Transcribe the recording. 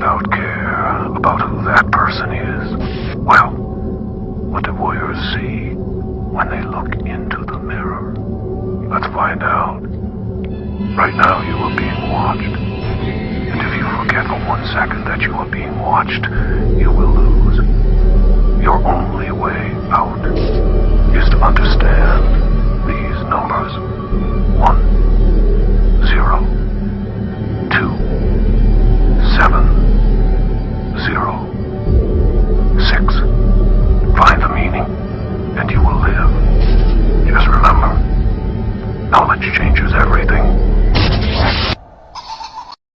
without care about who that person is. Well, what do warriors see when they look into the mirror? Let's find out. Right now you are being watched. And if you forget for 1 second that you are being watched, you will lose. Your only way out is to understand